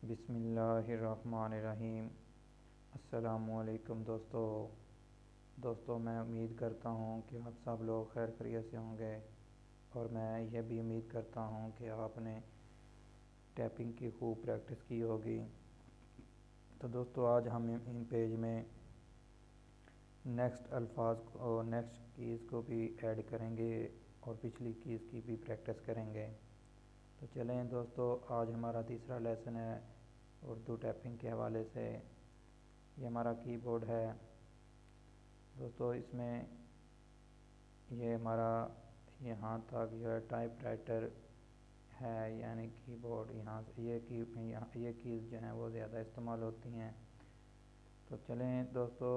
بسم اللہ الرحمن الرحیم۔ السلام علیکم دوستو، میں امید کرتا ہوں کہ آپ سب لوگ خیر خیریت سے ہوں گے، اور میں یہ بھی امید کرتا ہوں کہ آپ نے ٹیپنگ کی خوب پریکٹس کی ہوگی۔ تو دوستو، آج ہم ان پیج میں نیکسٹ الفاظ کو نیکسٹ کیز کو بھی ایڈ کریں گے اور پچھلی کیز کی بھی پریکٹس کریں گے۔ تو چلیں دوستو، آج ہمارا تیسرا لیسن ہے اردو ٹیپنگ کے حوالے سے۔ یہ ہمارا کی بورڈ ہے دوستو، اس میں یہ ہمارا یہاں تک جو ہے ٹائپ رائٹر ہے، یعنی کی بورڈ، یہاں سے یہ کیز جو ہیں وہ زیادہ استعمال ہوتی ہیں۔ تو چلیں دوستو،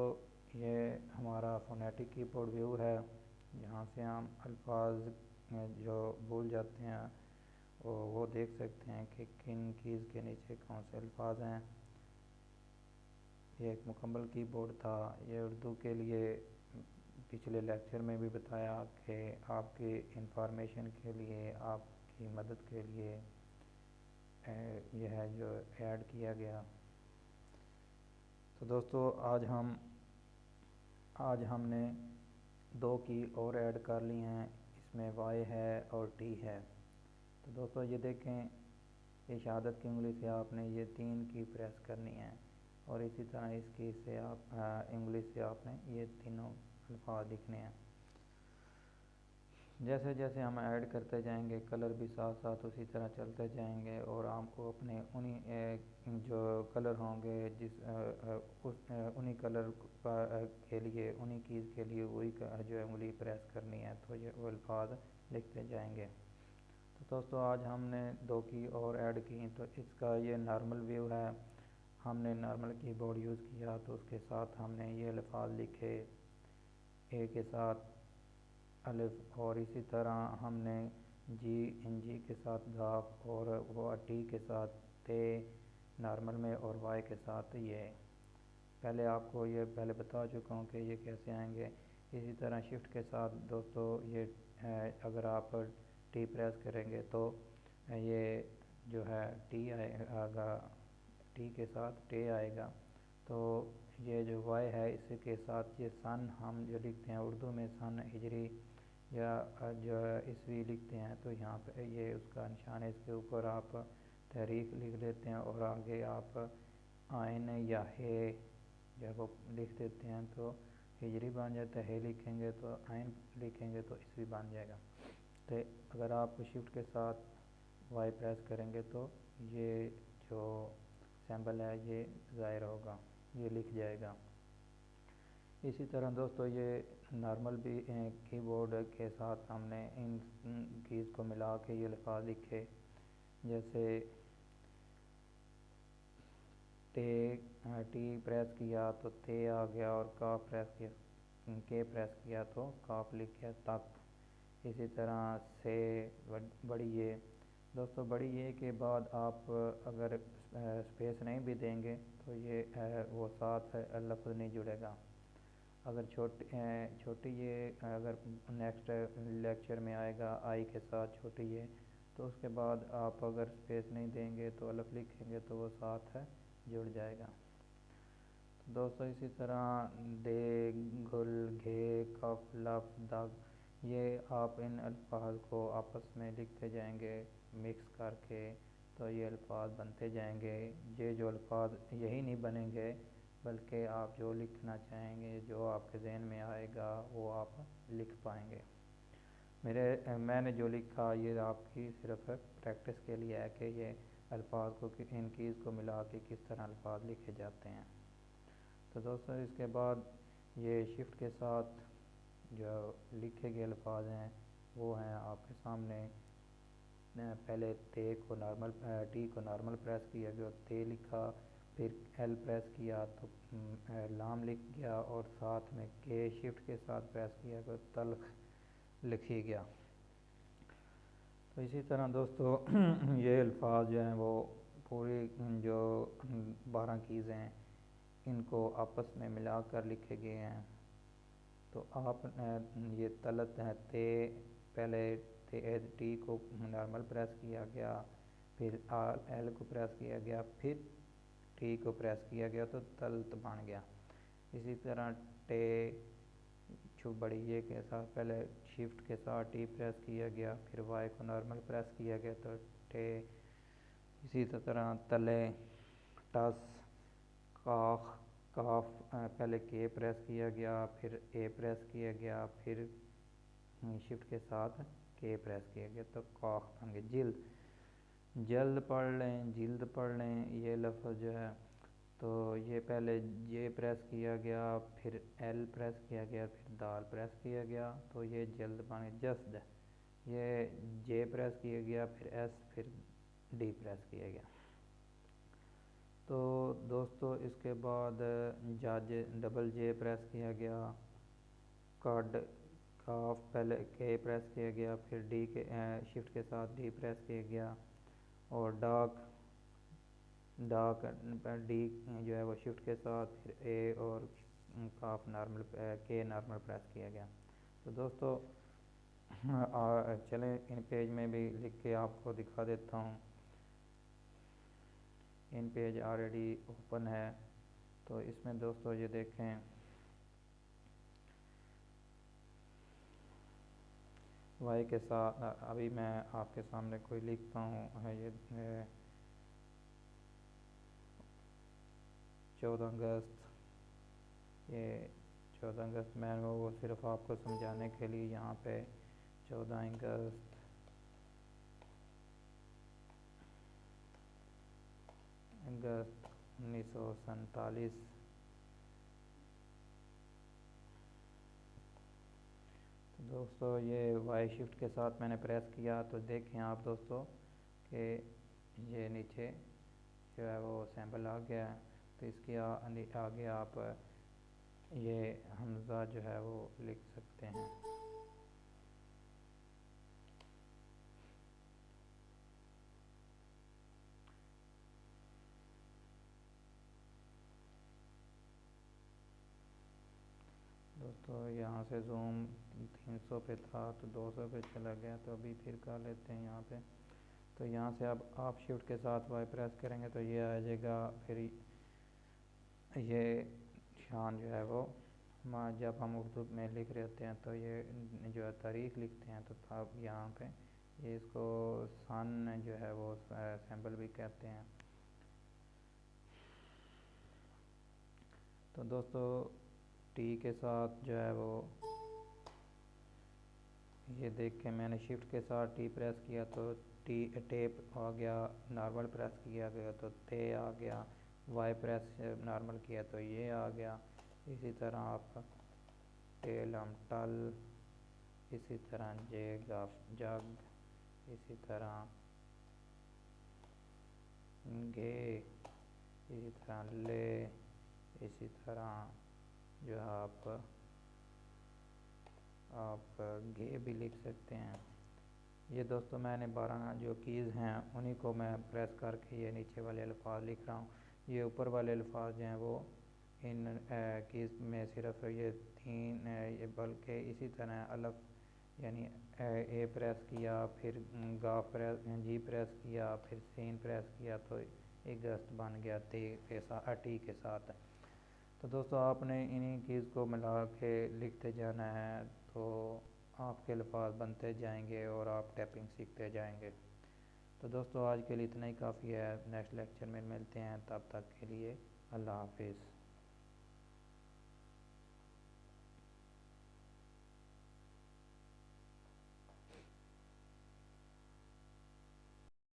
یہ ہمارا فونیٹک کی بورڈ ویو ہے، یہاں سے ہم الفاظ جو بھول جاتے ہیں وہ دیکھ سکتے ہیں کہ کن کیز کے نیچے کون سے الفاظ ہیں۔ یہ ایک مکمل کی بورڈ تھا۔ یہ اردو کے لیے پچھلے لیکچر میں بھی بتایا کہ آپ کی انفارمیشن کے لیے، آپ کی مدد کے لیے یہ ہے جو ایڈ کیا گیا۔ تو دوستو، آج ہم نے دو کی اور ایڈ کر لی ہیں، اس میں وائی ہے اور ٹی ہے۔ تو دوستو یہ دیکھیں، یہ شہادت کی انگلی سے آپ نے یہ 3 کی پریس کرنی ہے، اور اسی طرح اس کی سے آپ انگلی سے آپ نے یہ تینوں الفاظ لکھنے ہیں۔ جیسے جیسے ہم ایڈ کرتے جائیں گے، کلر بھی ساتھ ساتھ اسی طرح چلتے جائیں گے، اور آپ کو اپنے انہی جو کلر ہوں گے انہی کلر کے لیے، انہی کیز کے لیے وہی جو انگلی پریس کرنی ہے، تو یہ وہ الفاظ لکھتے جائیں گے۔ تو دوستو، آج ہم نے 2 کی اور ایڈ کی، تو اس کا یہ نارمل ویو ہے۔ ہم نے نارمل کی بورڈ یوز کیا، تو اس کے ساتھ ہم نے یہ الفاظ لکھے، اے کے ساتھ الف، اور اسی طرح ہم نے جی کے ساتھ گاف، اور وہ ٹی کے ساتھ تے نارمل میں، اور وائی کے ساتھ یہ۔ پہلے آپ کو یہ پہلے بتا چکا ہوں کہ یہ کیسے آئیں گے۔ اسی طرح شفٹ کے ساتھ دوستو، یہ اگر آپ ٹی پریس کریں گے تو یہ جو ہے ٹی آئے گا، ٹی کے ساتھ ٹے آئے گا۔ تو یہ جو وائی ہے، اس کے ساتھ یہ سن ہم جو لکھتے ہیں اردو میں، سن ہجری یا جو عیسوی لکھتے ہیں، تو یہاں پہ یہ اس کا نشان ہے، اس کے اوپر آپ تاریخ لکھ لیتے ہیں، اور آگے آپ آئین یا ہے جب وہ لکھ دیتے ہیں تو ہجری بن جاتا ہے، ہے لکھیں گے تو آئین لکھیں گے تو عیسوی بن جائے گا۔ تو اگر آپ شفٹ کے ساتھ وائی پریس کریں گے تو یہ جو سیمبل ہے یہ ظاہر ہوگا، یہ لکھ جائے گا۔ اسی طرح دوستو، یہ نارمل بھی کی بورڈ کے ساتھ ہم نے ان کیز کو ملا کے یہ الفاظ لکھے، جیسے ٹی پریس کیا تو تے آ گیا، اور کاف پریس کیا، کے پریس کیا تو کاف لکھ گیا، تک۔ اسی طرح سے بڑی یہ دوستو، بڑی یہ کے بعد آپ اگر اسپیس نہیں بھی دیں گے تو یہ وہ ساتھ لفظ نہیں جڑے گا۔ اگر چھوٹی یہ اگر نیکسٹ لیکچر میں آئے گا آئی کے ساتھ چھوٹی یہ، تو اس کے بعد آپ اگر اسپیس نہیں دیں گے تو الف لکھیں گے تو وہ ساتھ جڑ جائے گا۔ تو دوستو، اسی طرح دے، گل، گھے، کف، لف، دگ، یہ آپ ان الفاظ کو آپس میں لکھتے جائیں گے مکس کر کے، تو یہ الفاظ بنتے جائیں گے۔ یہ جو الفاظ یہی نہیں بنیں گے، بلکہ آپ جو لکھنا چاہیں گے، جو آپ کے ذہن میں آئے گا، وہ آپ لکھ پائیں گے۔ میں نے جو لکھا یہ آپ کی صرف پریکٹس کے لیے ہے کہ یہ الفاظ کو، ان کیز کو ملا کے کس طرح الفاظ لکھے جاتے ہیں۔ تو دوستو، اس کے بعد یہ شفٹ کے ساتھ جو لکھے گئے الفاظ ہیں وہ ہیں آپ کے سامنے۔ پہلے ٹی کو نارمل پریس کیا گیا، تے لکھا، پھر ایل پریس کیا تو لام لکھ گیا، اور ساتھ میں کے شفٹ کے ساتھ پریس کیا گیا، تلخ لکھی گیا۔ تو اسی طرح دوستو، یہ الفاظ جو ہیں وہ پوری جو 12 کیز ہیں ان کو آپس میں ملا کر لکھے گئے ہیں۔ تو آپ یہ تلت ہے تے، پہلے ٹی کو نارمل پریس کیا گیا، پھر ایل کو پریس کیا گیا، پھر ٹی کو پریس کیا گیا تو تلت بن گیا۔ اسی طرح ٹے جو بڑی یہ کے ساتھ پہلے شفٹ کے ساتھ ٹی پریس کیا گیا، پھر وائی کو نارمل پریس کیا گیا تو ٹے۔ اسی طرح تلے ٹس کاخ کاف پہلے کے پریس کیا گیا، پھر اے پریس کیا گیا، پھر شفٹ کے ساتھ کے پریس کیا گیا تو کاخ بن گیا۔ جلد جلد پڑھ لیں، جلد پڑھ لیں یہ لفظ جو ہے تو یہ پہلے جے پریس کیا گیا، پھر ایل پریس کیا گیا، پھر دال پریس کیا گیا تو یہ جلد بن گیا۔ جسد یہ جے پریس کیا گیا، پھر ایس، پھر ڈی پریس کیا گیا۔ تو دوستو اس کے بعد جج ڈبل جے پریس کیا گیا، کڈ کاف پہلے کے پریس کیا گیا، پھر ڈی کے شفٹ کے ساتھ ڈی پریس کیا گیا، اور ڈاک ڈاک ڈی جو ہے وہ شفٹ کے ساتھ پھر اے اور کاف نارمل کے نارمل پریس کیا گیا۔ تو دوستو چلیں ان پیج میں بھی لکھ کے آپ کو دکھا دیتا ہوں۔ ان پیج آلریڈی اوپن ہے تو اس میں دوستو یہ دیکھیں وائی کے ساتھ ابھی میں آپ کے سامنے کوئی لکھتا ہوں، یہ 14 اگست، یہ 14 اگست میں وہ صرف آپ کو سمجھانے کے لیے یہاں پہ 14 اگست 1947۔ تو دوستو یہ وائی شفٹ کے ساتھ میں نے پریس کیا تو دیکھیں آپ دوستو کہ یہ نیچے جو ہے وہ سیمبل آ گیا ہے۔ تو اس کے آگے آپ یہ حمزہ جو ہے وہ لکھ سکتے ہیں۔ دوستو یہاں سے زوم 300 پہ تھا تو 200 پہ چلا گیا، تو ابھی پھر کر لیتے ہیں یہاں پہ۔ تو یہاں سے اب آپ شفٹ کے ساتھ وائی پریس کریں گے تو یہ آ جائے گا۔ پھر یہ شان جو ہے وہ جب ہم اردو میں لکھ رہے ہوتے ہیں تو یہ جو ہے تاریخ لکھتے ہیں تو آپ یہاں پہ یہ اس کو سن جو ہے وہ سیمبل بھی کہتے ہیں۔ تو دوستو ٹی کے ساتھ جو ہے وہ یہ دیکھ کے میں نے شفٹ کے ساتھ ٹی پریس کیا تو ٹیپ آ گیا، نارمل پریس کیا گیا تو تے آ گیا، وائی پریس نارمل کیا تو یہ آ گیا۔ اسی طرح آپ ٹیلم ٹل، اسی طرح جیگ جگ، اسی طرح گے، اسی طرح لے، اسی طرح جو آپ گے بھی لکھ سکتے ہیں۔ یہ دوستو میں نے 12 جو کیز ہیں انہی کو میں پریس کر کے یہ نیچے والے الفاظ لکھ رہا ہوں۔ یہ اوپر والے الفاظ جو ہیں وہ ان کیز میں صرف یہ 3 بلکہ اسی طرح الف یعنی اے پریس کیا، پھر جی پریس کیا، پھر سین پریس کیا تو اگست بن گیا ٹی کے ساتھ۔ تو دوستو آپ نے انہی کیز کو ملا کے لکھتے جانا ہے تو آپ کے الفاظ بنتے جائیں گے اور آپ ٹائپنگ سیکھتے جائیں گے۔ تو دوستو آج کے لیے اتنا ہی کافی ہے، نیکسٹ لیکچر میں ملتے ہیں، تب تک کے لیے اللہ حافظ۔